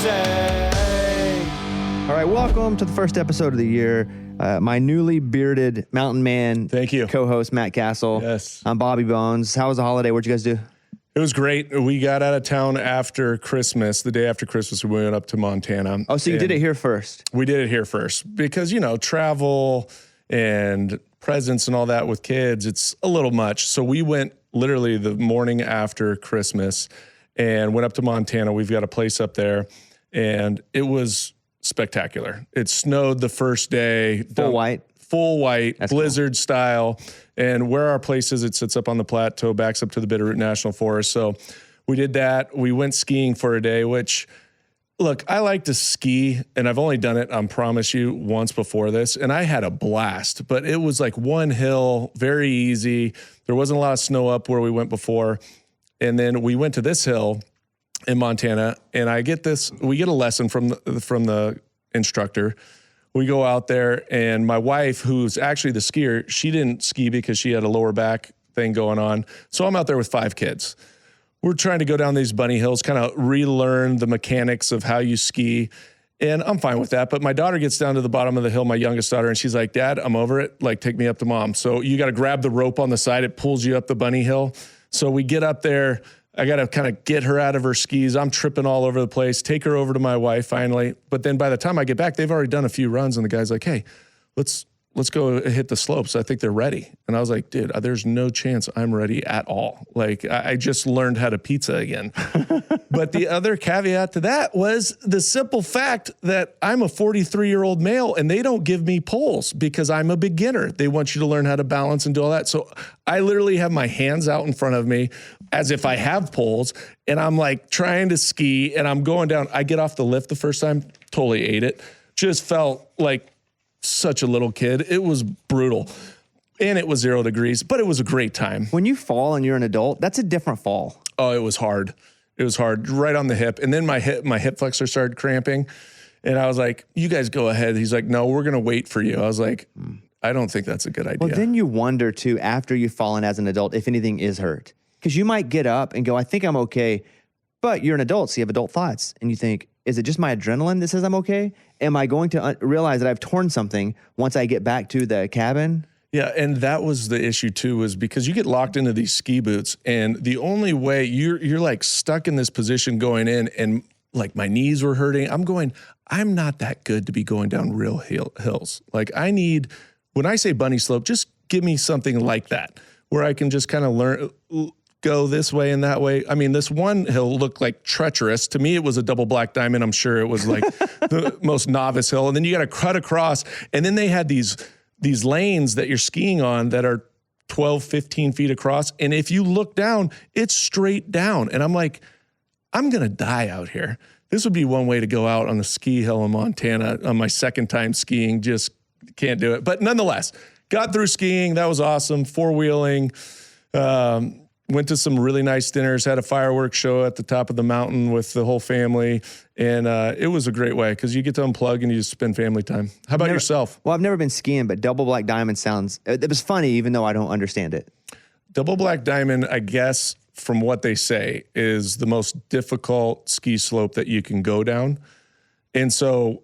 say. All right, welcome to the first episode of the year. My newly bearded mountain man, Thank you, co-host Matt Cassel. Yes. I'm Bobby Bones. How was the holiday? What'd you guys do? It was great. We got out of town after Christmas. The day after Christmas, we went up to Montana. Oh, so you did it here first? We did it here first because, you know, travel and presents and all that with kids, it's a little much. So we went literally the morning after Christmas and went up to Montana. We've got a place up there, and it was spectacular. It snowed the first day. Full white, That's blizzard cool. Style. And where our place is, it sits up on the plateau, backs up to the Bitterroot National Forest. So we did that. We went skiing for a day, which, look, I like to ski, and I've only done it, I promise you, once before this, and I had a blast. But it was like one hill, very easy. There wasn't a lot of snow up where we went before. And then we went to this hill in Montana, and we get a lesson from the instructor. We go out there, and my wife, who's actually the skier, she didn't ski because she had a lower back thing going on. So I'm out there with 5 kids. We're trying to go down these bunny hills, kind of relearn the mechanics of how you ski. And I'm fine with that. But my daughter gets down to the bottom of the hill, my youngest daughter, and she's like, "Dad, I'm over it. Like, take me up to Mom." So you got to grab the rope on the side. It pulls you up the bunny hill. So we get up there. I got to kind of get her out of her skis. I'm tripping all over the place, take her over to my wife finally. But then by the time I get back, they've already done a few runs, and the guy's like, "Hey, let's go hit the slopes. I think they're ready." And I was like, "Dude, there's no chance I'm ready at all. Like, I just learned how to pizza again." But the other caveat to that was the simple fact that I'm a 43-year-old male, and they don't give me poles because I'm a beginner. They want you to learn how to balance and do all that. So I literally have my hands out in front of me as if I have poles, and I'm like trying to ski, and I'm going down. I get off the lift the first time, totally ate it. Just felt like such a little kid. It was brutal, and it was 0 degrees, but it was a great time. When you fall and you're an adult, that's a different fall. Oh, it was hard. It was hard, right on the hip. And then my hip flexor started cramping, and I was like, "You guys go ahead." He's like, "No, we're going to wait for you." I was like, I don't think that's a good idea. Well, then you wonder too, after you've fallen as an adult, if anything is hurt. Because you might get up and go, "I think I'm okay." But you're an adult, so you have adult thoughts. And you think, is it just my adrenaline that says I'm okay? Am I going to realize that I've torn something once I get back to the cabin? Yeah, and that was the issue too, was because you get locked into these ski boots, and the only way you're like stuck in this position going in, and like my knees were hurting. I'm not that good to be going down real hills. Like, when I say bunny slope, just give me something like that where I can just kind of learn, go this way and that way. I mean, this one hill looked like treacherous. To me, it was a double black diamond. I'm sure it was like the most novice hill. And then you got to cut across. And then they had these lanes that you're skiing on that are 12, 15 feet across. And if you look down, it's straight down. And I'm like, I'm going to die out here. This would be one way to go out on the ski hill in Montana on my second time skiing. Just can't do it. But nonetheless, got through skiing. That was awesome. 4-wheeling. Went to some really nice dinners, had a fireworks show at the top of the mountain with the whole family. And it was a great way because you get to unplug and you just spend family time. How about yourself? Well, I've never been skiing, but double black diamond sounds, it was funny even though I don't understand it. Double black diamond, I guess, from what they say, is the most difficult ski slope that you can go down. And so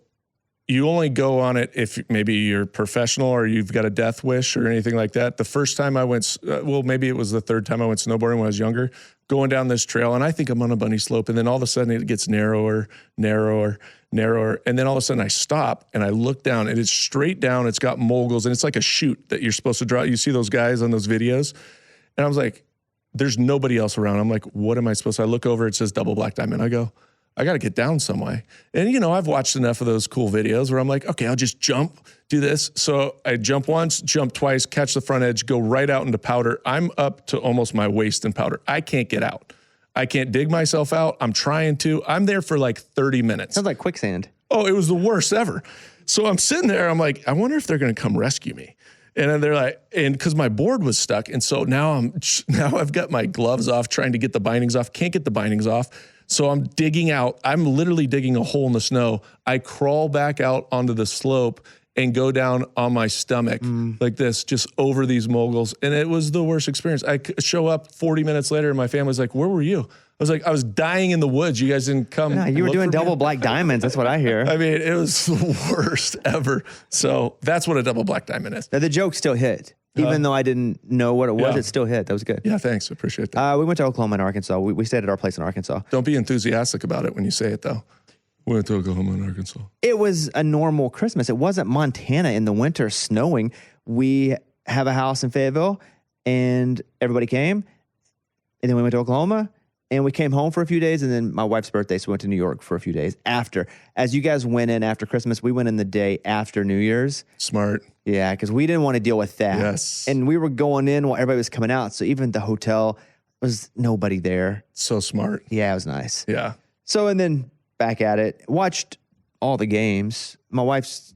you only go on it if maybe you're professional or you've got a death wish or anything like that. The first time I went, maybe it was the third time I went snowboarding when I was younger, going down this trail, and I think I'm on a bunny slope, and then all of a sudden it gets narrower. And then all of a sudden I stop and I look down, and it's straight down. It's got moguls, and it's like a chute that you're supposed to draw. You see those guys on those videos? And I was like, there's nobody else around. I'm like, what am I supposed to? I look over, it says double black diamond. I go, I got to get down some way. And, you know, I've watched enough of those cool videos where I'm like, okay, I'll just jump, do this. So I jump once, jump twice, catch the front edge, go right out into powder. I'm up to almost my waist in powder. I can't get out. I can't dig myself out. I'm trying to. I'm there for like 30 minutes. Sounds like quicksand. Oh, it was the worst ever. So I'm sitting there. I'm like, I wonder if they're going to come rescue me. And then they're like, and because my board was stuck. And so now I've got my gloves off, trying to get the bindings off. Can't get the bindings off. So I'm digging out. I'm literally digging a hole in the snow. I crawl back out onto the slope and go down on my stomach like this, just over these moguls. And it was the worst experience. I show up 40 minutes later and my family's like, where were you? I I was dying in the woods. You guys didn't come. No, you were doing double black diamonds. That's what I hear. I mean, it was the worst ever. So that's what a double black diamond is. Now, the joke still hit. Even though I didn't know what it was, it still hit. That was good. Yeah, thanks. I appreciate that. We went to Oklahoma and Arkansas. We stayed at our place in Arkansas. Don't be enthusiastic about it when you say it, though. We went to Oklahoma and Arkansas. It was a normal Christmas. It wasn't Montana in the winter snowing. We have a house in Fayetteville, and everybody came. And then we went to Oklahoma, and we came home for a few days. And then my wife's birthday, so we went to New York for a few days after. As you guys went in after Christmas, we went in the day after New Year's. Smart. Yeah, because we didn't want to deal with that. Yes. And we were going in while everybody was coming out. So even the hotel was nobody there. So smart. Yeah, it was nice. Yeah. So, and then back at it, watched all the games. My wife's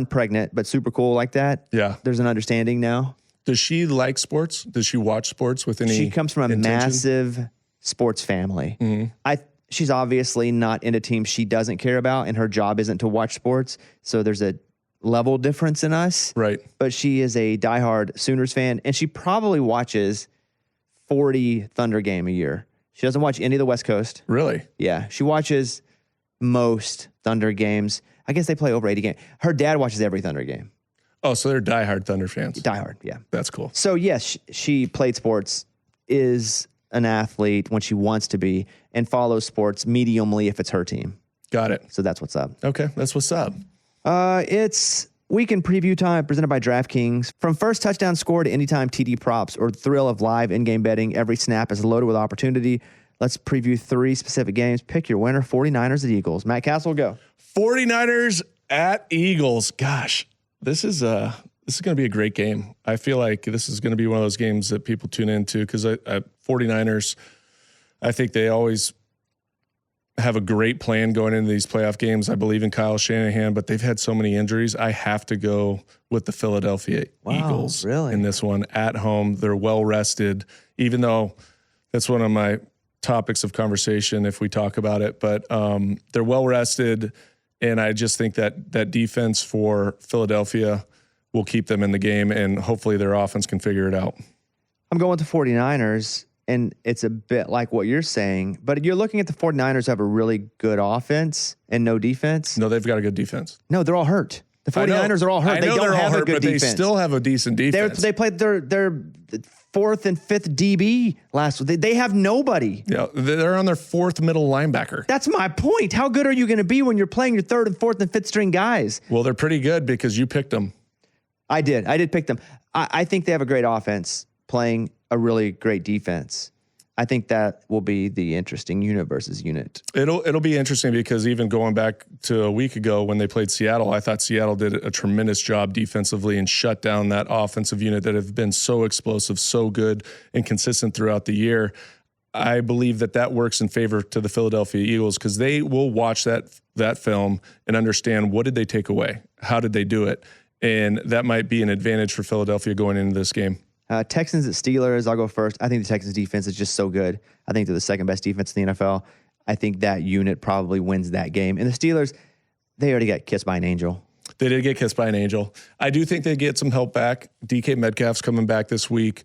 pregnant, but super cool like that. Yeah. There's an understanding now. Does she like sports? Does she watch sports with any She comes from a intention? massive sports family. Mm-hmm. She's obviously not into teams she doesn't care about, and her job isn't to watch sports. So there's a level difference in us. Right. But she is a diehard Sooners fan, and she probably watches 40 Thunder game a year. She doesn't watch any of the West Coast. Really? Yeah. She watches most Thunder games. I guess they play over 80 games. Her dad watches every Thunder game. Oh, so they're diehard Thunder fans. Diehard, yeah. That's cool. So, yes, she played sports, is an athlete when she wants to be, and follows sports mediumly if it's her team. Got it. So that's what's up. Okay, that's what's up. It's weekend preview time presented by DraftKings. From first touchdown score to anytime TD props or the thrill of live in-game betting, every snap is loaded with opportunity. Let's preview 3 specific games. Pick your winner, 49ers at Eagles. Matt Cassel, go. 49ers at Eagles. Gosh, this is going to be a great game. I feel like this is going to be one of those games that people tune into because 49ers, I think they always have a great plan going into these playoff games. I believe in Kyle Shanahan, but they've had so many injuries. I have to go with the Philadelphia Eagles in this one at home. They're well rested, even though that's one of my topics of conversation if we talk about it, but they're well rested. And I just think that defense for Philadelphia will keep them in the game, and hopefully their offense can figure it out. I'm going with the 49ers, and it's a bit like what you're saying, but you're looking at the 49ers have a really good offense and no defense. No, they've got a good defense. No, they're all hurt. The 49ers are all hurt. They don't have a good defense. They still have a decent defense. They played their 4th and 5th DB last week. They have nobody. Yeah, they're on their 4th middle linebacker. That's my point. How good are you going to be when you're playing your 3rd and 4th and 5th string guys? Well, they're pretty good because you picked them. I did pick them. I think they have a great offense playing a really great defense. I think that will be the interesting unit versus unit. It'll be interesting because even going back to a week ago when they played Seattle, I thought Seattle did a tremendous job defensively and shut down that offensive unit that have been so explosive, so good and consistent throughout the year. I believe that works in favor to the Philadelphia Eagles because they will watch that film and understand what did they take away? How did they do it? And that might be an advantage for Philadelphia going into this game. Texans at Steelers, I'll go first. I think the Texans defense is just so good. I think they're the 2nd best defense in the NFL. I think that unit probably wins that game. And the Steelers, they already got kissed by an angel. They did get kissed by an angel. I do think they get some help back. DK Metcalf's coming back this week.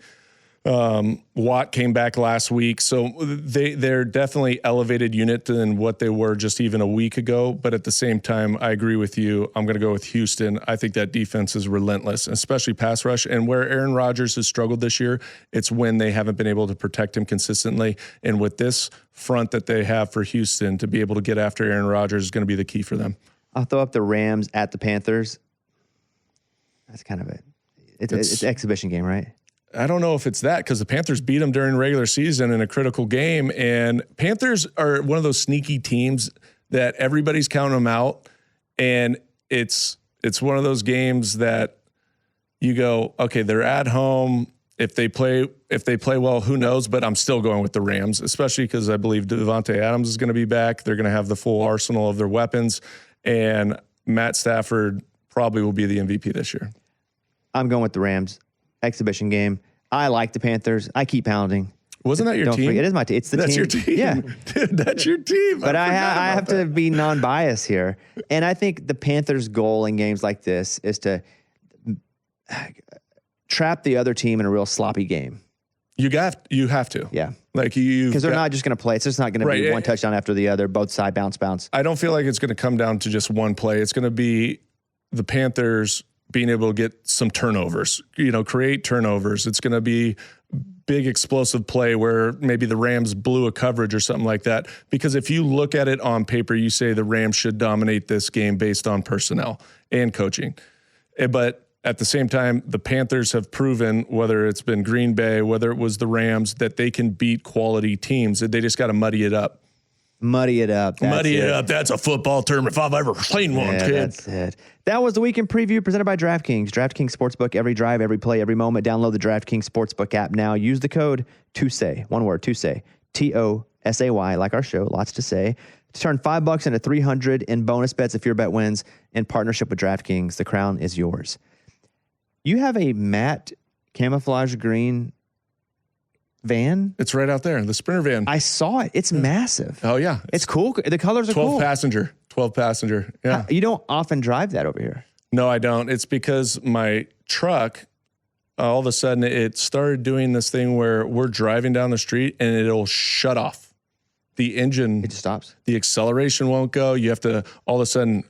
Watt came back last week. So they're definitely elevated unit than what they were just even a week ago. But at the same time, I agree with you. I'm going to go with Houston. I think that defense is relentless, especially pass rush. And where Aaron Rodgers has struggled this year, it's when they haven't been able to protect him consistently. And with this front that they have for Houston, to be able to get after Aaron Rodgers is going to be the key for them. I'll throw up the Rams at the Panthers. That's kind of it. It's an exhibition game, right? I don't know if it's that because the Panthers beat them during regular season in a critical game. And Panthers are one of those sneaky teams that everybody's counting them out. And it's one of those games that you go, okay, they're at home. If they play well, who knows? But I'm still going with the Rams, especially because I believe Devontae Adams is going to be back. They're going to have the full arsenal of their weapons. And Matt Stafford probably will be the MVP this year. I'm going with the Rams. Exhibition game. I like the Panthers. I keep pounding. Wasn't that your team? Forget, it is my team. It's the that's team. That's your team. Yeah. Dude, that's your team. But I have to be non-biased here. And I think the Panthers' goal in games like this is to trap the other team in a real sloppy game. You have to. Yeah. Like because they're not just going to play. It's just not going to be one touchdown after the other, both side bounce. I don't feel like it's going to come down to just one play. It's going to be the Panthers being able to get some turnovers, create turnovers. It's going to be big explosive play where maybe the Rams blew a coverage or something like that. Because if you look at it on paper, you say the Rams should dominate this game based on personnel and coaching. But at the same time, the Panthers have proven, whether it's been Green Bay, whether it was the Rams, that they can beat quality teams. They just got to muddy it up. Muddy it up. That's a football term if I've ever seen one, kid. That's it. That was the weekend preview presented by DraftKings. DraftKings Sportsbook, every drive, every play, every moment. Download the DraftKings Sportsbook app now. Use the code TOSAY. One word, TOSAY. TOSAY, like our show, lots to say. To turn $5 into $300 in bonus bets if your bet wins in partnership with DraftKings. The crown is yours. You have a matte camouflage green van? It's right out there, the Sprinter van. I saw it. It's massive. Oh, yeah. It's cool. The colors are cool. 12 passenger. Yeah. You don't often drive that over here. No, I don't. It's because my truck, all of a sudden, it started doing this thing where we're driving down the street and it'll shut off. The engine. It just stops. The acceleration won't go. You have to all of a sudden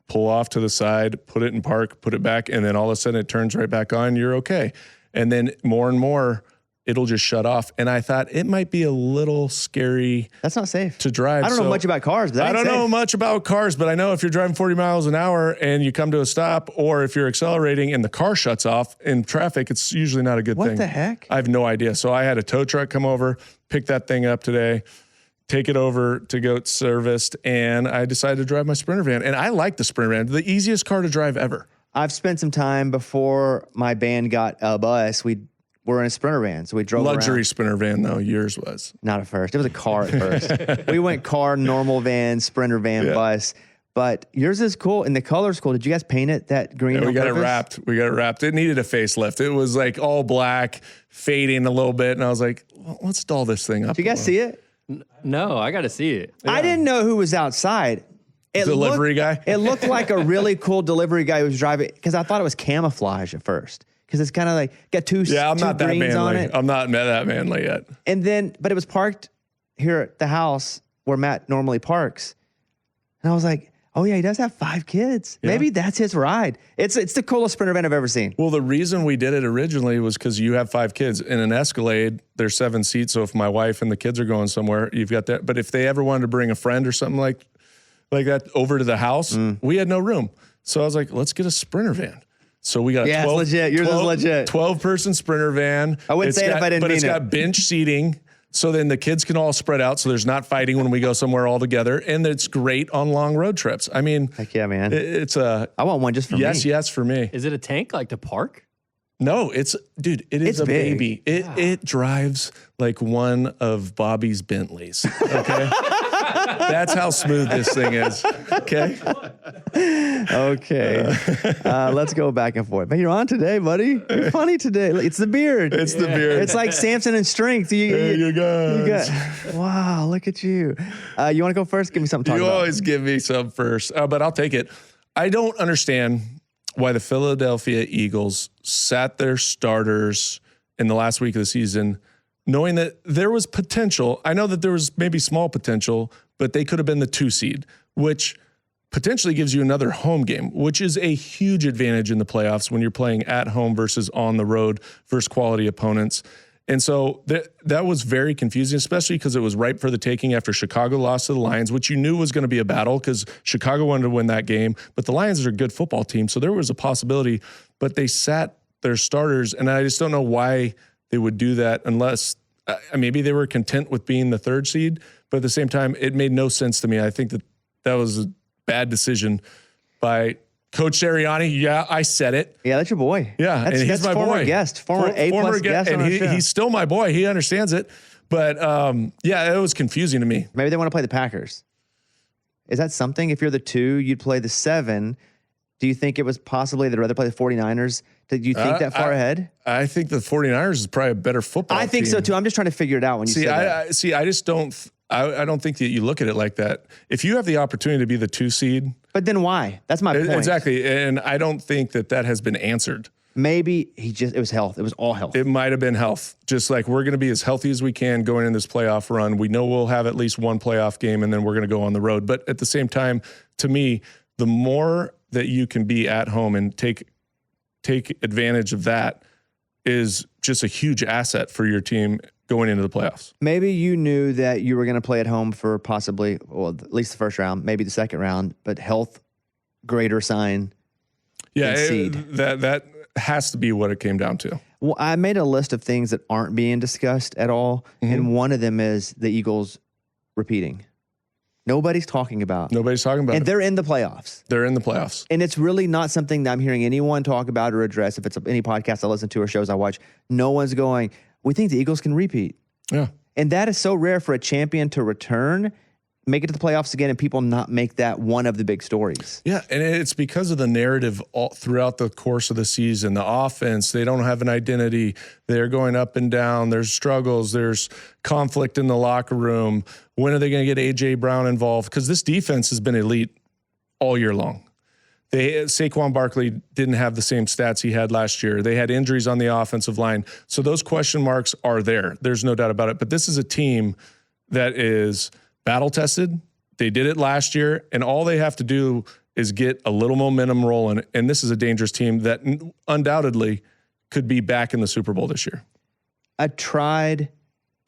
pull off to the side, put it in park, put it back, and then all of a sudden it turns right back on. You're okay. And then more and more, it'll just shut off. And I thought it might be a little scary. That's not safe to drive. I don't know much about cars. But I don't know much about cars, but I know if you're driving 40 miles an hour and you come to a stop, or if you're accelerating and the car shuts off in traffic, it's usually not a good thing. What the heck? I have no idea. So I had a tow truck come over, pick that thing up today, take it over to get serviced, and I decided to drive my Sprinter van. And I like the Sprinter van, the easiest car to drive ever. I've spent some time before my band got a bus. We're in a Sprinter van, so we drove Luxury around. Sprinter van, though. Yours was. Not at first. It was a car at first. We went car, normal van, Sprinter van, bus. But yours is cool, and the color's cool. Did you guys paint it that green on we got purpose? We got it wrapped. It needed a facelift. It was like all black, fading a little bit, and I was like, well, let's doll this thing up. Did you guys see it? No, I got to see it. Yeah. I didn't know who was outside. Delivery guy? It looked like a really cool delivery guy who was driving, because I thought it was camouflage at first. Because it's kind of like got two I'm not that greens on manly. it. I'm not that manly yet. And then, but it was parked here at the house where Matt normally parks. And I was like, oh yeah, he does have 5 kids. Yeah. Maybe that's his ride. It's the coolest Sprinter van I've ever seen. Well, the reason we did it originally was because you have 5 kids. In an Escalade, there's 7 seats. So if my wife and the kids are going somewhere, you've got that. But if they ever wanted to bring a friend or something like that over to the house, we had no room. So I was like, let's get a Sprinter van. So we got it's legit. Yours is legit. 12-person Sprinter van. I wouldn't say it if I didn't mean it. But it's got bench seating. So then the kids can all spread out, so there's not fighting when we go somewhere all together, and it's great on long road trips. I mean, heck yeah, man! I want one just for me. Yes, for me. Is it a tank like to park? No, it is a big. baby. It drives like one of Bobby's Bentleys. Okay, that's how smooth this thing is. Okay. Let's go back and forth. But you're on today, buddy. You're funny today. It's the beard. It's the beard. It's like Samson and strength. You guys. Wow, look at you. You want to go first? Give me something to talk about. You always give me some first, but I'll take it. I don't understand why the Philadelphia Eagles sat their starters in the last week of the season, knowing that there was potential. I know that there was maybe small potential, but they could have been the 2 seed, which potentially gives you another home game, which is a huge advantage in the playoffs when you're playing at home versus on the road versus quality opponents. And so that was very confusing, especially because it was ripe for the taking after Chicago lost to the Lions, which you knew was going to be a battle because Chicago wanted to win that game. But the Lions are a good football team, so there was a possibility. But they sat their starters, and I just don't know why they would do that unless maybe they were content with being the 3rd seed. But at the same time, it made no sense to me. I think that was a bad decision by Coach Sirianni. Yeah, I said it. Yeah, that's your boy. Yeah, and he's my former boy. Guest, former A+ guest, and he's still my boy. He understands it. But it was confusing to me. Maybe they want to play the Packers. Is that something? If you're the 2, you'd play the 7. Do you think it was possibly they'd rather play the 49ers? Did you think that far ahead? I think the 49ers is probably a better football team. I think so too. I'm just trying to figure it out when you say that. I just don't. I don't think that you look at it like that. If you have the opportunity to be the 2 seed. But then why? That's my point. Exactly. And I don't think that has been answered. Maybe it was health. It was all health. It might have been health. Just like we're going to be as healthy as we can going in this playoff run. We know we'll have at least one playoff game, and then we're going to go on the road. But at the same time, to me, the more that you can be at home and take advantage of that is just a huge asset for your team going into the playoffs. Maybe you knew that you were going to play at home for possibly, well, at least the first round, maybe the second round, but health, greater sign. Yeah, that has to be what it came down to. Well, I made a list of things that aren't being discussed at all, and one of them is the Eagles repeating. Nobody's talking about. And they're in the playoffs. They're in the playoffs. And it's really not something that I'm hearing anyone talk about or address. If it's any podcast I listen to or shows I watch, no one's going, we think the Eagles can repeat. Yeah. And that is so rare for a champion to return, make it to the playoffs again, and people not make that one of the big stories. Yeah, and it's because of the narrative all throughout the course of the season. The offense, they don't have an identity. They're going up and down. There's struggles. There's conflict in the locker room. When are they going to get A.J. Brown involved? Because this defense has been elite all year long. Saquon Barkley didn't have the same stats he had last year. They had injuries on the offensive line. So those question marks are there. There's no doubt about it. But this is a team that is battle-tested. They did it last year, and all they have to do is get a little momentum rolling, and this is a dangerous team that undoubtedly could be back in the Super Bowl this year. A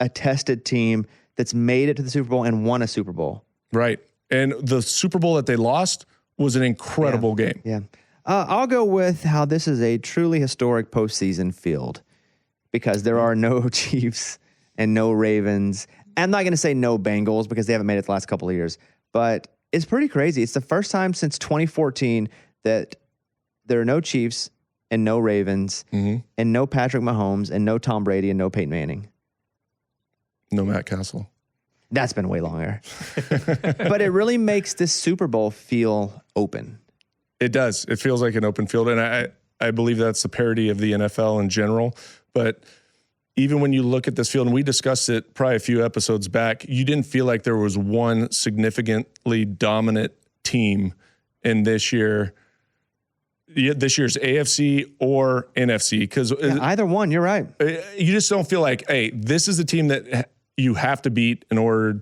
tested team that's made it to the Super Bowl and won a Super Bowl. Right. And the Super Bowl that they lost was an incredible game. Yeah. I'll go with how this is a truly historic postseason field because there are no Chiefs and no Ravens. I'm not going to say no Bengals because they haven't made it the last couple of years, but it's pretty crazy. It's the first time since 2014 that there are no Chiefs and no Ravens and no Patrick Mahomes and no Tom Brady and no Peyton Manning. No Matt Cassel. That's been way longer. But it really makes this Super Bowl feel open. It does. It feels like an open field. And I believe that's the parity of the NFL in general. But even when you look at this field, and we discussed it probably a few episodes back, you didn't feel like there was one significantly dominant team in this year's AFC or NFC. Because either one, you're right. You just don't feel like, hey, this is a team that you have to beat in order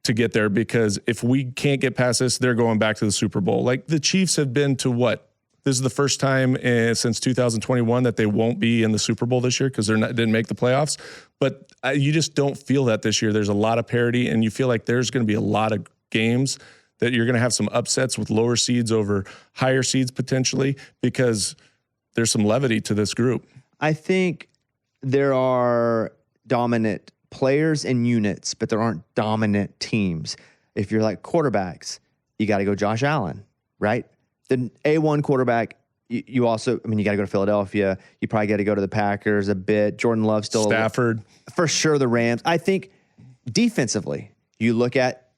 to get there, because if we can't get past this, they're going back to the Super Bowl. Like the Chiefs have been to what? This is the first time since 2021 that they won't be in the Super Bowl this year because they didn't make the playoffs. But you just don't feel that this year. There's a lot of parity, and you feel like there's going to be a lot of games that you're going to have some upsets with lower seeds over higher seeds potentially because there's some levity to this group. I think there are dominant players and units, but there aren't dominant teams. If you're like quarterbacks, you got to go Josh Allen, right? The A1 quarterback, you also, you got to go to Philadelphia. You probably got to go to the Packers a bit. Jordan Love still. Stafford. For sure, the Rams. I think defensively, you look at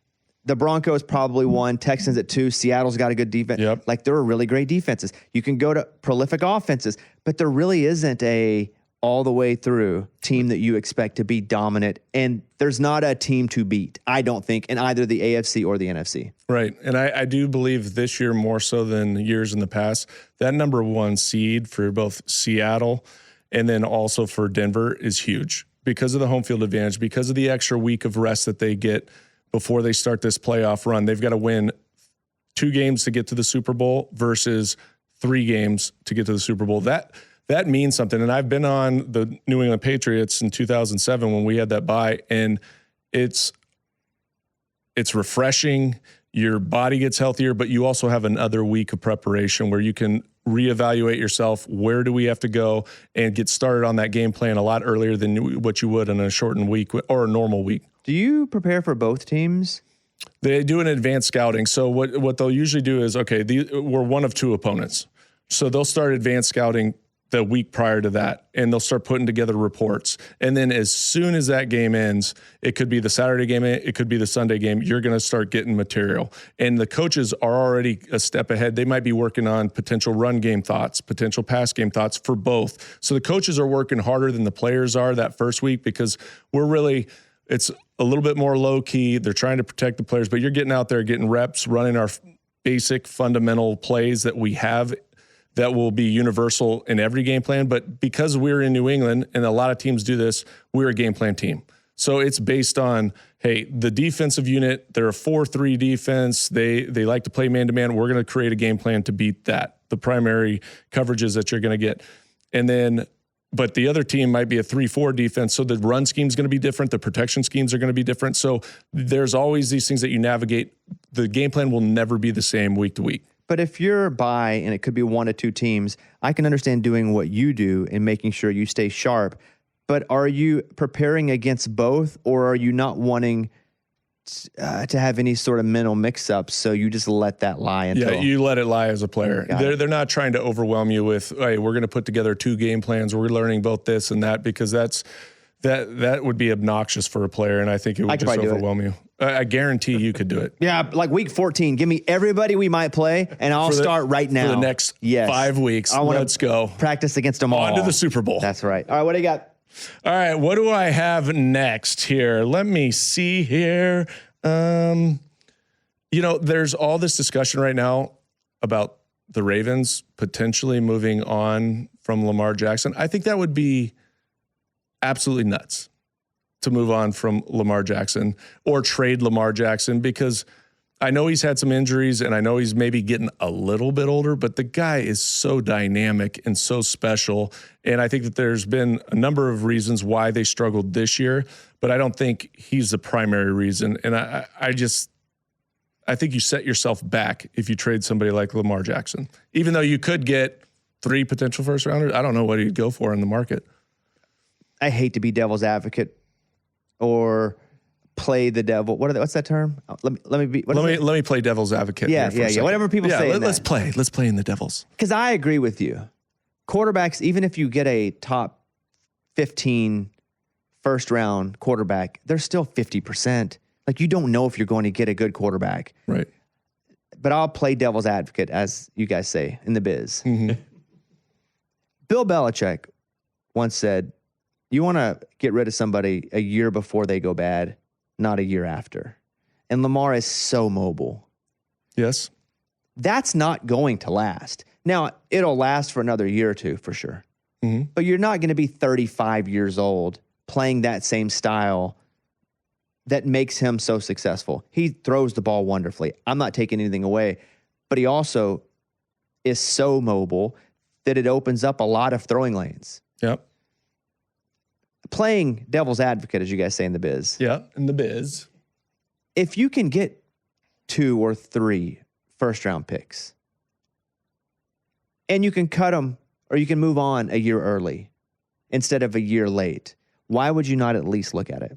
the Broncos probably 1, Texans at 2, Seattle's got a good defense. Yep. Like there are really great defenses. You can go to prolific offenses, but there really isn't a all the way through team that you expect to be dominant. And there's not a team to beat, I don't think, in either the AFC or the NFC. Right. And I do believe this year more so than years in the past, that number 1 seed for both Seattle and then also for Denver is huge because of the home field advantage, because of the extra week of rest that they get before they start this playoff run. They've got to win 2 games to get to the Super Bowl versus 3 games to get to the Super Bowl. That means something. And I've been on the New England Patriots in 2007 when we had that bye, and it's refreshing. Your body gets healthier, but you also have another week of preparation where you can reevaluate yourself. Where do we have to go and get started on that game plan a lot earlier than what you would in a shortened week or a normal week. Do you prepare for both teams? They do an advanced scouting. So what they'll usually do is, okay, we're one of 2 opponents. So they'll start advanced scouting the week prior to that, and they'll start putting together reports. And then as soon as that game ends, it could be the Saturday game, it could be the Sunday game, you're going to start getting material. And the coaches are already a step ahead. They might be working on potential run game thoughts, potential pass game thoughts for both. So the coaches are working harder than the players are that first week because it's a little bit more low key. They're trying to protect the players, but you're getting out there, getting reps, running our basic fundamental plays that we have that will be universal in every game plan. But because we're in New England and a lot of teams do this, we're a game plan team. So it's based on, hey, the defensive unit, they're a 4-3 defense. They like to play man-to-man. We're going to create a game plan to beat that, the primary coverages that you're going to get. And then, but the other team might be a 3-4 defense. So the run scheme is going to be different. The protection schemes are going to be different. So there's always these things that you navigate. The game plan will never be the same week to week. But if you're by, and it could be 1 to 2 teams, I can understand doing what you do and making sure you stay sharp. But are you preparing against both, or are you not wanting to have any sort of mental mix-ups, so you just let that lie until... Yeah, you let it lie as a player. They're not trying to overwhelm you with, hey, we're going to put together 2 game plans. We're learning both this and that, because that would be obnoxious for a player, and I think it would just overwhelm you. I guarantee you could do it. Yeah, like week 14, give me everybody we might play, and I'll start right now. For the next 5 weeks, let's go. Practice against them all. On to the Super Bowl. That's right. All right, what do you got? All right, what do I have next here? Let me see here. There's all this discussion right now about the Ravens potentially moving on from Lamar Jackson. I think that would be absolutely nuts to move on from Lamar Jackson or trade Lamar Jackson, because I know he's had some injuries and I know he's maybe getting a little bit older, but the guy is so dynamic and so special. And I think that there's been a number of reasons why they struggled this year, but I don't think he's the primary reason. And I think you set yourself back if you trade somebody like Lamar Jackson, even though you could get 3 potential first rounders. I don't know what he'd go for in the market. I hate to be devil's advocate or play the devil. What's that term? Let me play devil's advocate. Yeah. Whatever people say. Let's play in the devil's. Because I agree with you. Quarterbacks, even if you get a top 15 first round quarterback, they're still 50%. Like, you don't know if you're going to get a good quarterback. Right. But I'll play devil's advocate, as you guys say in the biz. Mm-hmm. Bill Belichick once said, you want to get rid of somebody a year before they go bad, not a year after. And Lamar is so mobile. Yes. That's not going to last. Now, it'll last for another year or 2 for sure. Mm-hmm. But you're not going to be 35 years old playing that same style that makes him so successful. He throws the ball wonderfully. I'm not taking anything away. But he also is so mobile that it opens up a lot of throwing lanes. Yep. Playing devil's advocate, as you guys say in the biz. Yeah, in the biz. If you can get 2 or 3 first-round picks, and you can cut them, or you can move on a year early instead of a year late, why would you not at least look at it?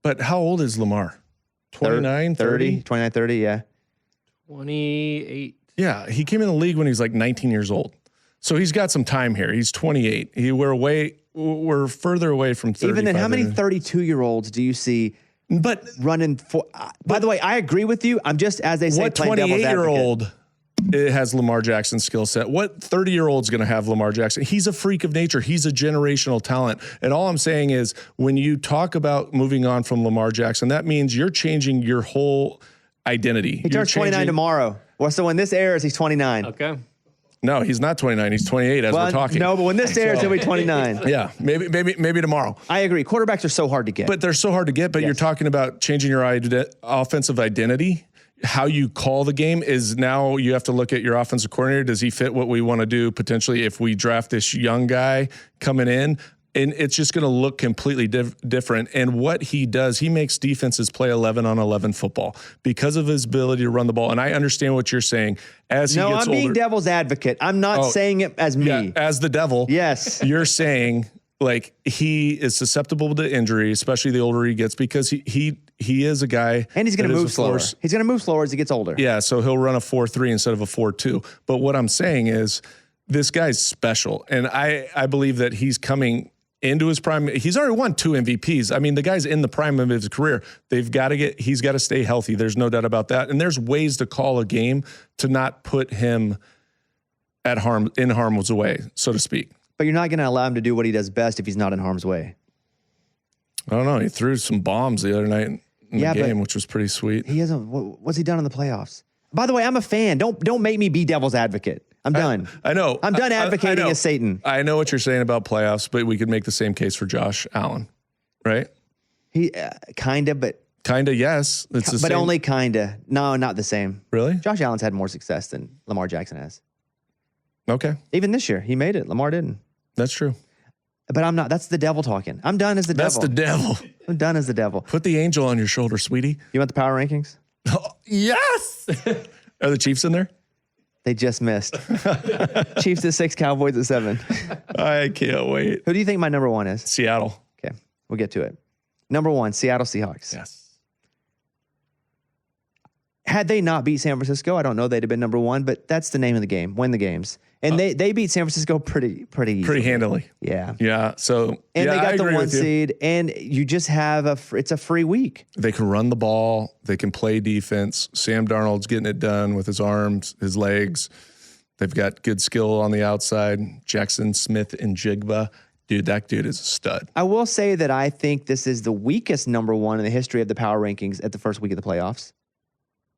But how old is Lamar? 29, 30? 29, 30, yeah. 28. Yeah, he came in the league when he was like 19 years old. So he's got some time here. He's 28. We're further away from 35. Even then, how many 32-year-olds do you see running for? By the way, I agree with you. I'm just, as they say, what playing devil's advocate. 28-year-old has Lamar Jackson's skill set? What 30-year-old's going to have Lamar Jackson? He's a freak of nature. He's a generational talent. And all I'm saying is, when you talk about moving on from Lamar Jackson, that means you're changing your whole identity. He turns 29 tomorrow. Well, so when this airs, he's 29. Okay. No, he's not 29. He's 28 as we're talking. No, but when this airs, he'll be 29. Yeah, maybe tomorrow. I agree. Quarterbacks are so hard to get. But they're so hard to get. But You're talking about changing your offensive identity. How you call the game is now you have to look at your offensive coordinator. Does he fit what we want to do potentially if we draft this young guy coming in? And it's just going to look completely different. And what he does, he makes defenses play 11-on-11 football because of his ability to run the ball. And I understand what you're saying. As he gets older, I'm being devil's advocate. I'm not saying it as me. Yeah, as the devil. Yes. You're saying, like, he is susceptible to injury, especially the older he gets, because he is a guy. And he's going to move slower. He's going to move slower as he gets older. Yeah, so he'll run a 4.3 instead of a 4.2. But what I'm saying is, this guy's special. And I believe that he's coming into his prime. He's already won 2 MVPs. I mean, the guy's in the prime of his career. He's got to stay healthy. There's no doubt about that. And there's ways to call a game to not put him in harm's way, so to speak. But you're not going to allow him to do what he does best if he's not in harm's way. I don't know. He threw some bombs the other night in the game, which was pretty sweet. He hasn't. What's he done in the playoffs? By the way, I'm a fan. Don't make me be devil's advocate. I'm done. I know. I'm done advocating I know. as Satan. I know what you're saying about playoffs, but we could make the same case for Josh Allen, right? He kind of, but Yes. It's the but same. only kind of. No, not the same. Really? Josh Allen's had more success than Lamar Jackson has. Okay. Even this year, he made it. Lamar didn't. That's true. But I'm not. That's the devil talking. I'm done as the That's devil. the devil. I'm done as the devil. Put the angel on your shoulder, sweetie. You want the power rankings? Oh, yes. Are the Chiefs in there? They just missed. Chiefs at 6, Cowboys at 7. I can't wait. Who do you think my number 1 is? Seattle. Okay, we'll get to it. Number 1, Seattle Seahawks. Yes. Had they not beat San Francisco, I don't know they'd have been number 1, but that's the name of the game. Win the games. And they beat San Francisco pretty easily. Pretty handily. Yeah. Yeah. So And yeah, they I got the agree 1 with you. seed, and you just have it's a free week. They can run the ball. They can play defense. Sam Darnold's getting it done with his arms, his legs. They've got good skill on the outside. Jackson, Smith, and Jigba. Dude, that dude is a stud. I will say that I think this is the weakest number 1 in the history of the power rankings at the first week of the playoffs.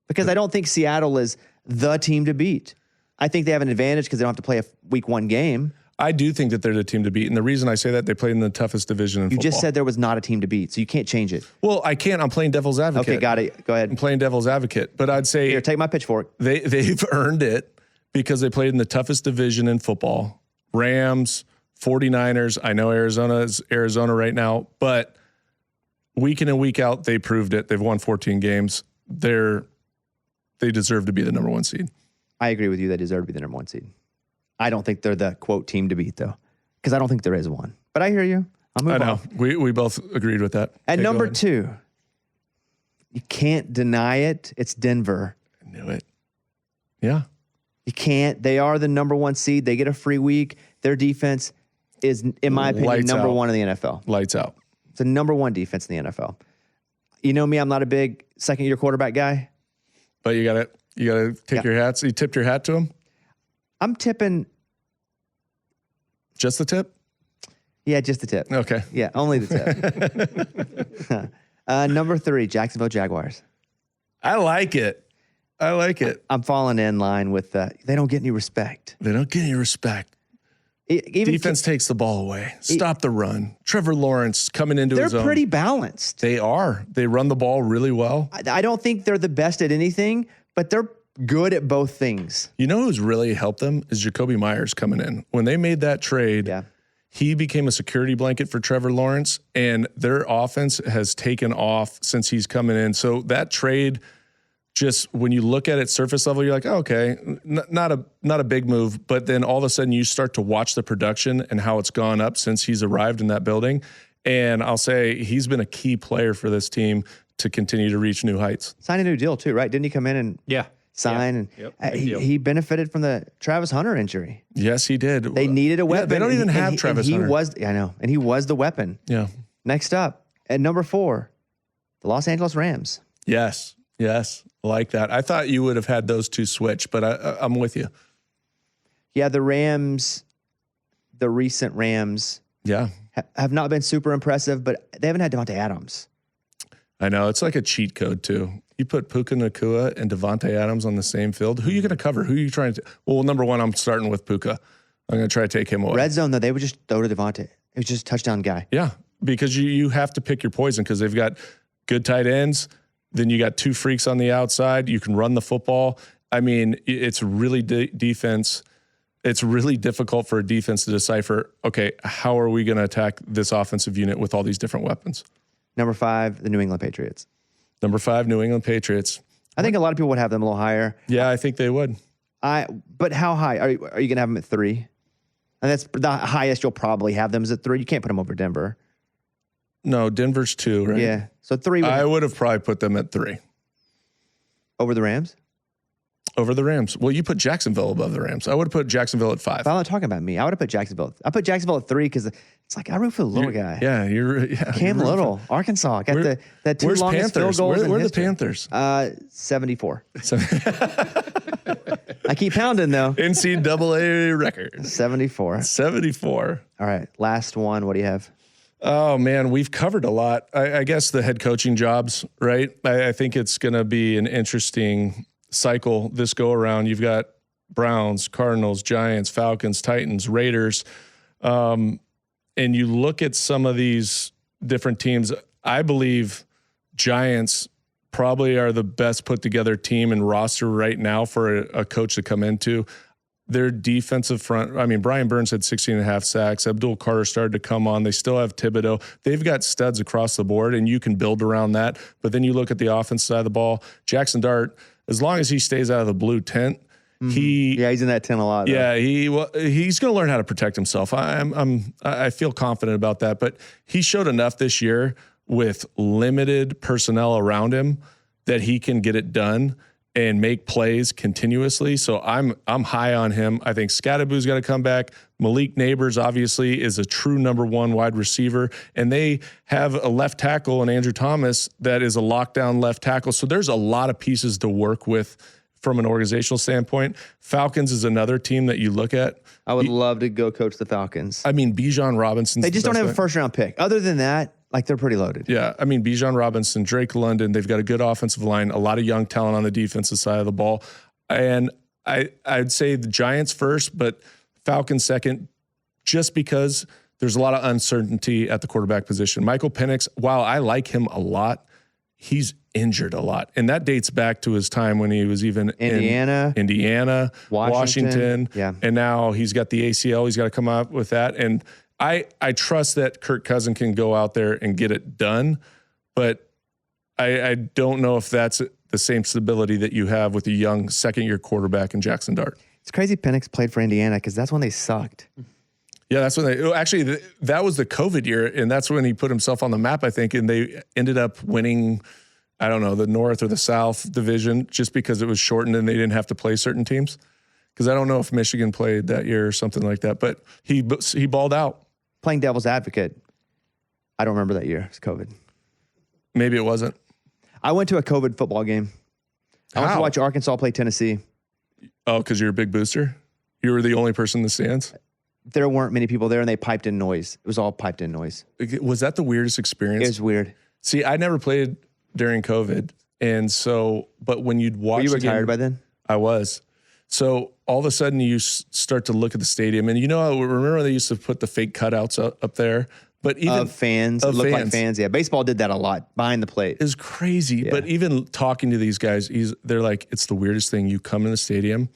Because I don't think Seattle is the team to beat. I think they have an advantage because they don't have to play a week 1 game. I do think that they're the team to beat. And the reason I say that, they played in the toughest division in You football. just said there was not a team to beat, so you can't change it. Well, I can't. I'm playing devil's advocate. Okay, got it. Go I'm ahead. playing devil's advocate. But I'd say Here, take my pitchfork. they've earned it because they played in the toughest division in football. Rams, 49ers. I know Arizona is Arizona right now, but week in and week out, they proved it. They've won 14 games. They deserve to be the number 1 seed. I agree with you. They deserve to be the number 1 seed. I don't think they're the, quote, team to beat, though, because I don't think there is one. But I hear you. I'll move I know. on. We both agreed with that. At Okay, go number ahead. 2, you can't deny it. It's Denver. I knew it. Yeah. You can't. They are the number 1 seed. They get a free week. Their defense is, in my opinion, Lights number out. 1 in the NFL. Lights out. It's a number 1 defense in the NFL. You know me, I'm not a big second-year quarterback guy. But you gotta take your hats. You tipped your hat to him? I'm tipping, Just the tip? yeah, just the tip. Okay. Yeah, only the tip. Number 3, Jacksonville Jaguars. I like it. I'm falling in line with they don't get any respect. They don't get any respect. Even Defense takes the ball away. Stop the run. Trevor Lawrence coming into his they're own. pretty balanced. They are. They run the ball really well. I don't think they're the best at anything, but they're good at both things. You know who's really helped them is Jacoby Myers coming in. When they made that trade, Yeah. he became a security blanket for Trevor Lawrence, and their offense has taken off since he's coming in. So that trade, just when you look at it surface level, you're like, oh, okay, not a big move. But then all of a sudden you start to watch the production and how it's gone up since he's arrived in that building. And I'll say he's been a key player for this team to continue to reach new heights. Signed a new deal too, right? Didn't he come in and sign? And Yep. Big deal. he benefited from the Travis Hunter injury. Yes, he did. They needed a weapon. Yeah, they don't even and have Travis he Hunter. I know, and he was the weapon. Yeah. Next up, at number 4, the Los Angeles Rams. Yes. Like that. I thought you would have had those two switch, but I'm with you. Yeah, the Rams, the recent Rams Yeah. have not been super impressive, but they haven't had Devontae Adams. I know. It's like a cheat code, too. You put Puka Nacua and Devontae Adams on the same field. Who are you going to cover? Who are you trying to? Well, number 1, I'm starting with Puka. I'm going to try to take him away. Red zone, though, they would just throw to Devontae. It was just a touchdown guy. Yeah, because you have to pick your poison because they've got good tight ends. Then you got 2 freaks on the outside. You can run the football. I mean, it's really defense. It's really difficult for a defense to decipher, okay, how are we going to attack this offensive unit with all these different weapons? Number 5, the New England Patriots. Number 5, New England Patriots. I think a lot of people would have them a little higher. Yeah, I think they would. But how high? Are you going to have them at 3? And that's the highest you'll probably have them is at 3. You can't put them over Denver. No, Denver's 2, right? Yeah. So 3 I would have probably put them at 3 over the Rams. over the Rams. Well, you put Jacksonville above the Rams. I would have put Jacksonville at 5. But I'm not talking about me. I would have put Jacksonville. I put Jacksonville at 3 because it's like I root for the little guy. Yeah, Cam Little, Arkansas. Got the 2 Where's longest Panthers? field goals in Where are the history. Panthers? 74. So- I keep pounding though. NCAA record. 74. 74. All right. Last one. What do you have? Oh, man, we've covered a lot. I guess the head coaching jobs, right? I think it's going to be an interesting cycle this go around. You've got Browns, Cardinals, Giants, Falcons, Titans, Raiders. And you look at some of these different teams, I believe Giants probably are the best put together team and roster right now for a coach to come into. Their defensive front, I mean, Brian Burns had 16.5 sacks. Abdul Carter started to come on. They still have Thibodeau. They've got studs across the board, and you can build around that. But then you look at the offense side of the ball. Jackson Dart, as long as he stays out of the blue tent, he's in that tent a lot. Though. Yeah, he's going to learn how to protect himself. I feel confident about that. But he showed enough this year with limited personnel around him that he can get it done and make plays continuously. So I'm high on him. I think Scadaboo's got to come back. Malik Neighbors obviously is a true number one wide receiver, and they have a left tackle in Andrew Thomas that is a lockdown left tackle. So there's a lot of pieces to work with from an organizational standpoint. Falcons is another team that you look at. I would love to go coach the Falcons. I mean, Bijan Robinson. They just don't have a first round pick. Other than that, like they're pretty loaded. Yeah, I mean, Bijan Robinson, Drake London, they've got a good offensive line, a lot of young talent on the defensive side of the ball. And I'd say the Giants first, but Falcons second, just because there's a lot of uncertainty at the quarterback position. Michael Penix, while I like him a lot, he's injured a lot. And that dates back to his time when he was even Indiana, Washington. Yeah. And now he's got the ACL. He's got to come up with that. And I trust that Kirk Cousins can go out there and get it done, but I don't know if that's the same stability that you have with a young second-year quarterback in Jackson Dart. It's crazy Penix played for Indiana because that's when they sucked. Yeah, that's when that was the COVID year, and that's when he put himself on the map, I think, and they ended up winning, I don't know, the North or the South division just because it was shortened and they didn't have to play certain teams. Because I don't know if Michigan played that year or something like that, but he balled out. Playing devil's advocate, I don't remember that year. It's COVID. Maybe it wasn't. I went to a COVID football game. I went to watch Arkansas play Tennessee. Oh, because you're a big booster? You were the only person in the stands? There weren't many people there, and they piped in noise. It was all piped in noise. Was that the weirdest experience? It was weird. See, I never played during COVID, and so, but when you'd watch, Were you retired by then? I was. So all of a sudden you start to look at the stadium, and remember they used to put the fake cutouts up there, but even of fans, look like fans. Yeah, baseball did that a lot behind the plate. It's crazy. Yeah. But even talking to these guys, they're like, it's the weirdest thing. You come in the stadium,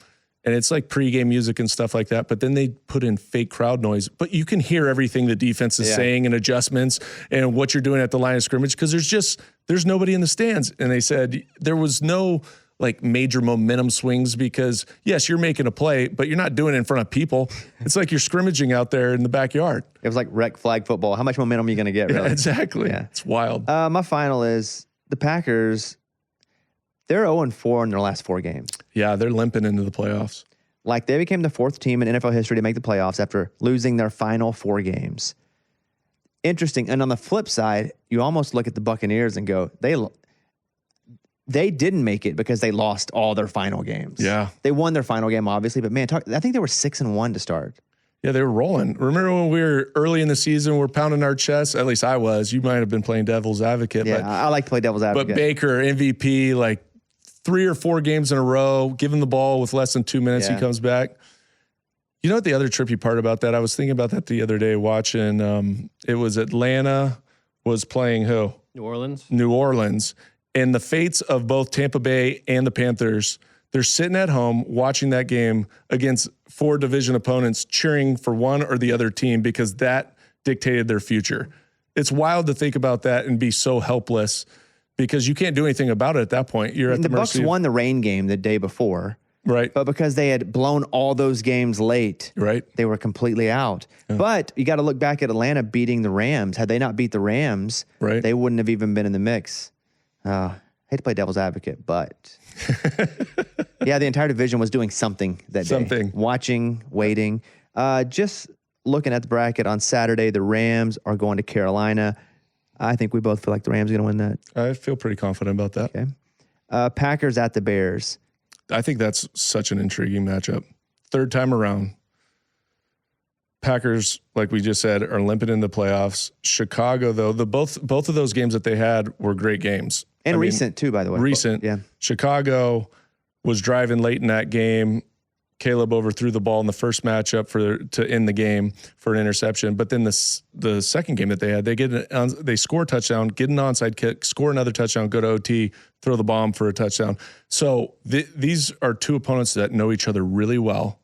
and it's like pregame music and stuff like that. But then they put in fake crowd noise, but you can hear everything the defense is saying and adjustments and what you're doing at the line of scrimmage because there's nobody in the stands. And they said there was no like major momentum swings because yes, you're making a play, but you're not doing it in front of people. It's like you're scrimmaging out there in the backyard. It was like rec flag football. How much momentum are you going to get? Really? Yeah, exactly. Yeah. It's wild. My final is the Packers. They're 0-4 in their last 4 games. Yeah, they're limping into the playoffs. Like they became the 4th team in NFL history to make the playoffs after losing their final 4 games. Interesting. And on the flip side, you almost look at the Buccaneers and go, they didn't make it because they lost all their final games. Yeah. They won their final game, obviously, but man, I think they were 6-1 to start. Yeah, they were rolling. Remember when we were early in the season, we're pounding our chests? At least I was. You might have been playing devil's advocate. Yeah, I like to play devil's advocate. But Baker, MVP, like 3 or 4 games in a row, give him the ball with less than 2 minutes, he comes back. You know what the other trippy part about that? I was thinking about that the other day watching. It was Atlanta was playing who? New Orleans. New Orleans. And the fates of both Tampa Bay and the Panthers, they're sitting at home watching that game against 4 division opponents, cheering for one or the other team because that dictated their future. It's wild to think about that and be so helpless because you can't do anything about it at that point. You're at the mercy. The Bucs won the rain game the day before. Right. But because they had blown all those games late, they were completely out. Yeah. But you got to look back at Atlanta beating the Rams. Had they not beat the Rams, they wouldn't have even been in the mix. Hate to play devil's advocate, but yeah, the entire division was doing something that day. Watching, waiting. Just looking at the bracket on Saturday, the Rams are going to Carolina. I think we both feel like the Rams are going to win that. I feel pretty confident about that. Okay. Packers at the Bears. I think that's such an intriguing matchup. 3rd time around. Packers, like we just said, are limping in the playoffs. Chicago, though, both of those games that they had were great games. And recent, too, by the way. Recent. Yeah. Chicago was driving late in that game, Caleb overthrew the ball in the first matchup to end the game for an interception. But then the second game that they had, they score a touchdown, get an onside kick, score another touchdown, go to OT, throw the bomb for a touchdown. So these are two opponents that know each other really well.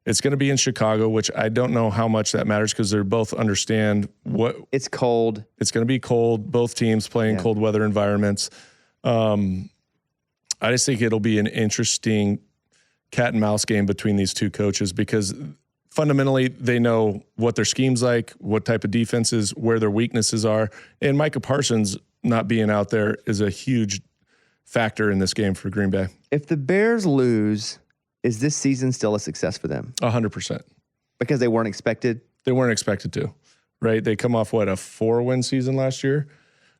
It's going to be in Chicago, which I don't know how much that matters because they're both understand what it's cold. It's going to be cold. Both teams play in cold weather environments. I just think it'll be an interesting cat and mouse game between these two coaches because fundamentally they know what their scheme's like, what type of defenses, where their weaknesses are. And Micah Parsons not being out there is a huge factor in this game for Green Bay. If the Bears lose, is this season still a success for them? 100%. Because they weren't expected? They weren't expected to, right? They come off, a 4-win season last year,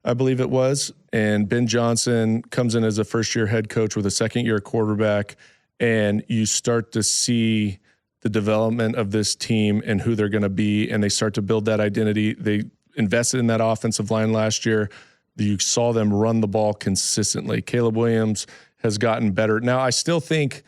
I believe it was. And Ben Johnson comes in as a first-year head coach with a second-year quarterback, and you start to see the development of this team and who they're going to be, and they start to build that identity. They invested in that offensive line last year. You saw them run the ball consistently. Caleb Williams has gotten better. Now, I still think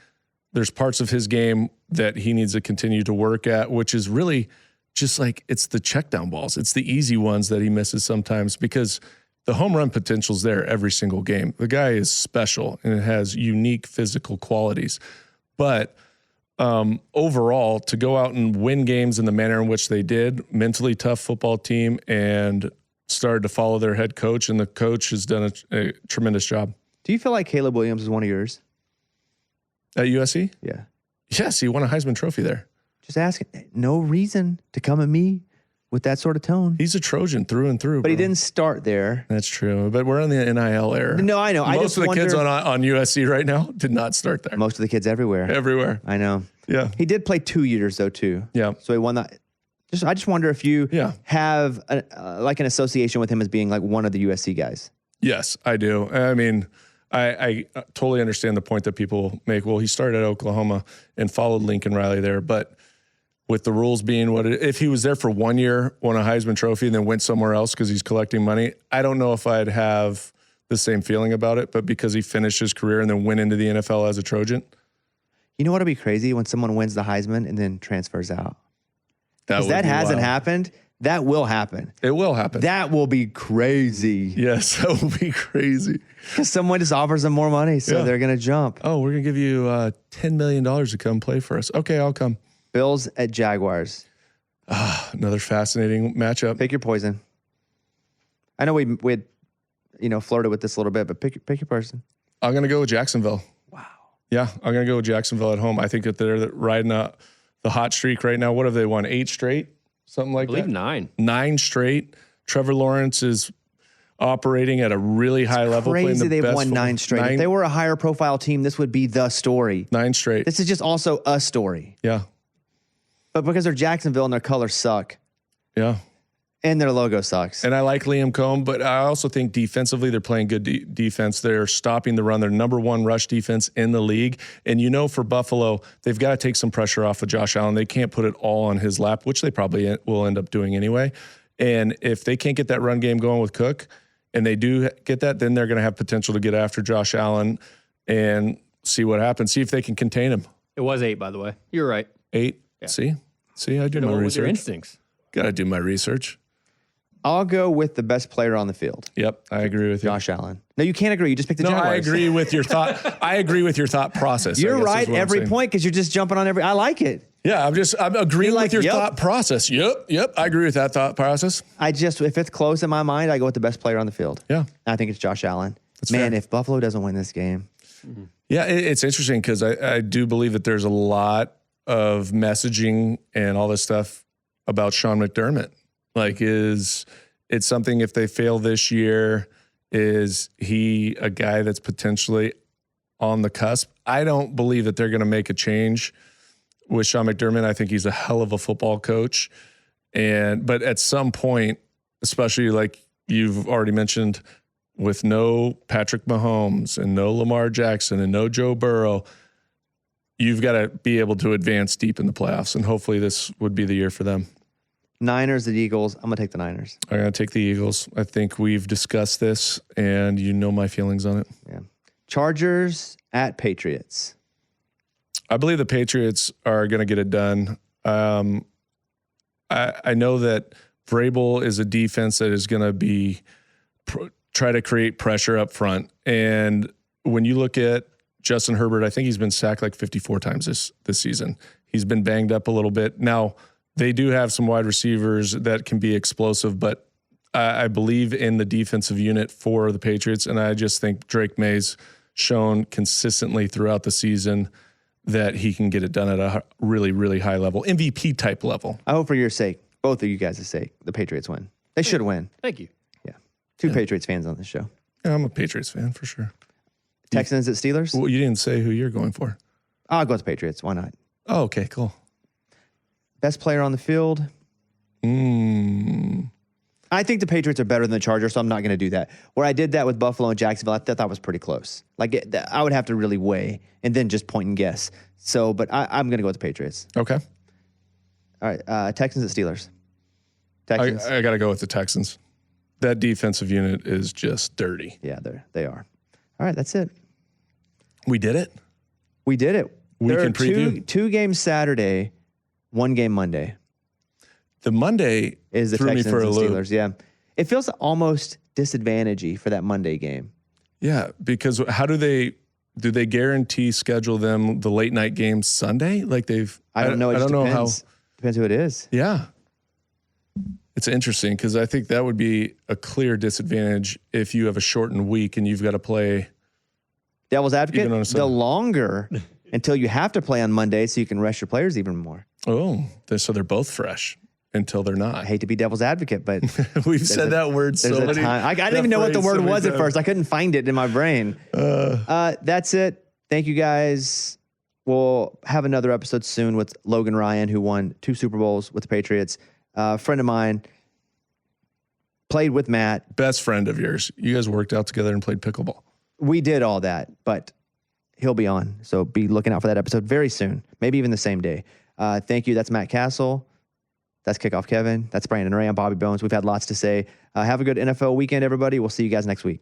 there's parts of his game that he needs to continue to work at, which is really just like it's the check down balls. It's the easy ones that he misses sometimes because the home run potential's there every single game. The guy is special and has unique physical qualities. But overall, to go out and win games in the manner in which they did, mentally tough football team, and started to follow their head coach, and the coach has done a tremendous job. Do you feel like Caleb Williams is one of yours? At USC? Yeah. Yes, he won a Heisman Trophy there. Just asking. No reason to come at me with that sort of tone. He's a Trojan through and through. But he didn't start there. That's true. But we're in the NIL era. No, I know. Most of the kids on USC right now did not start there. Most of the kids everywhere. Everywhere. I know. Yeah. He did play 2 years, though, too. Yeah. So he won that. I just wonder if you have like an association with him as being like one of the USC guys. Yes, I do. I mean, I totally understand the point that people make. Well, he started at Oklahoma and followed Lincoln Riley there, but with the rules being if he was there for 1 year, won a Heisman Trophy, and then went somewhere else because he's collecting money, I don't know if I'd have the same feeling about it, but because he finished his career and then went into the NFL as a Trojan. You know what would be crazy? When someone wins the Heisman and then transfers out. Because that hasn't happened. That will happen. It will happen. That will be crazy. Yes, that will be crazy. Because someone just offers them more money, so they're going to jump. Oh, we're going to give you $10 million to come play for us. Okay, I'll come. Bills at Jaguars. Another fascinating matchup. Pick your poison. I know we had flirted with this a little bit, but pick your person. I'm going to go with Jacksonville. Wow. Yeah, I'm going to go with Jacksonville at home. I think that they're riding the hot streak right now. What have they won? 8 straight? Something like that? I believe 9. 9 straight. Trevor Lawrence is operating at a really high level. Crazy they've won 9 straight. If they were a higher profile team, this would be the story. 9 straight. This is just also a story. Yeah. But because they're Jacksonville and their colors suck. Yeah. And their logo sucks. And I like Liam Cohn, but I also think defensively they're playing good defense. They're stopping the run. They're number 1 rush defense in the league. And for Buffalo, they've got to take some pressure off of Josh Allen. They can't put it all on his lap, which they probably will end up doing anyway. And if they can't get that run game going with Cook, and they do get that, then they're going to have potential to get after Josh Allen and see what happens. See if they can contain him. It was 8, by the way. You're right. 8? Yeah. See, I do my research. Your instincts. Got to do my research. I'll go with the best player on the field. Yep, I agree with you. Josh Allen. No, you can't agree. You just picked the Jaguars. I agree with your thought. I agree with your thought process. You're right every point because you're just jumping on I like it. Yeah, I'm agreeing with your thought process. Yep. I agree with that thought process. If it's close in my mind, I go with the best player on the field. Yeah. I think it's Josh Allen. That's fair. If Buffalo doesn't win this game. Yeah, it's interesting because I do believe that there's a lot of messaging and all this stuff about Sean McDermott. It's something if they fail this year, is he a guy that's potentially on the cusp? I don't believe that they're going to make a change with Sean McDermott. I think he's a hell of a football coach. But at some point, especially like you've already mentioned, with no Patrick Mahomes and no Lamar Jackson and no Joe Burrow, you've got to be able to advance deep in the playoffs. And hopefully this would be the year for them. Niners, the Eagles. I'm going to take the Niners. I'm going to take the Eagles. I think we've discussed this, and you know my feelings on it. Yeah. Chargers at Patriots. I believe the Patriots are going to get it done. I know that Vrabel is a defense that is going to be try to create pressure up front. And when you look at Justin Herbert, I think he's been sacked like 54 times this season. He's been banged up a little bit. Now, they do have some wide receivers that can be explosive, but I believe in the defensive unit for the Patriots, and I just think Drake May's shown consistently throughout the season that he can get it done at a really, really high level, MVP type level. I hope for your sake, both of you guys' sake, the Patriots win. They should win. Thank you. Yeah. Two Patriots fans on this show. Yeah, I'm a Patriots fan for sure. Texans at Steelers? Well, you didn't say who you're going for. I'll go with the Patriots. Why not? Oh, okay, cool. Best player on the field? I think the Patriots are better than the Chargers, so I'm not going to do that. Where I did that with Buffalo and Jacksonville, I thought that was pretty close. Like, I would have to really weigh and then just point and guess. So, but I'm going to go with the Patriots. Okay. All right, Texans at Steelers. Texans. I got to go with the Texans. That defensive unit is just dirty. Yeah, they are. All right, that's it. We did it. We did it. We There can are preview. two games Saturday, one game Monday. The Monday Is the threw Texans me for a and loop. Steelers? Yeah, it feels almost disadvantagey for that Monday game. Yeah, because how do they guarantee schedule them the late night games Sunday? Like I don't know. It I just don't depends. know how. Depends who it is. Yeah, it's interesting because I think that would be a clear disadvantage if you have a shortened week and you've got to play. Devil's Even on advocate, a the Sunday. longer until you have to play on Monday so you can rest your players even more. Oh, so they're both fresh until they're not. I hate to be devil's advocate, but We've said that word there's so a many. time. I didn't even know what the word was at first. I couldn't find it in my brain. That's it. Thank you guys. We'll have another episode soon with Logan Ryan, who won 2 Super Bowls with the Patriots. A friend of mine, played with Matt. Best friend of yours. You guys worked out together and played pickleball. We did all that, but he'll be on. So be looking out for that episode very soon, maybe even the same day. Thank you. That's Matt Cassel. That's Kickoff Kevin. That's Brandon Ray. I'm Bobby Bones. We've had lots to say. Have a good NFL weekend, everybody. We'll see you guys next week.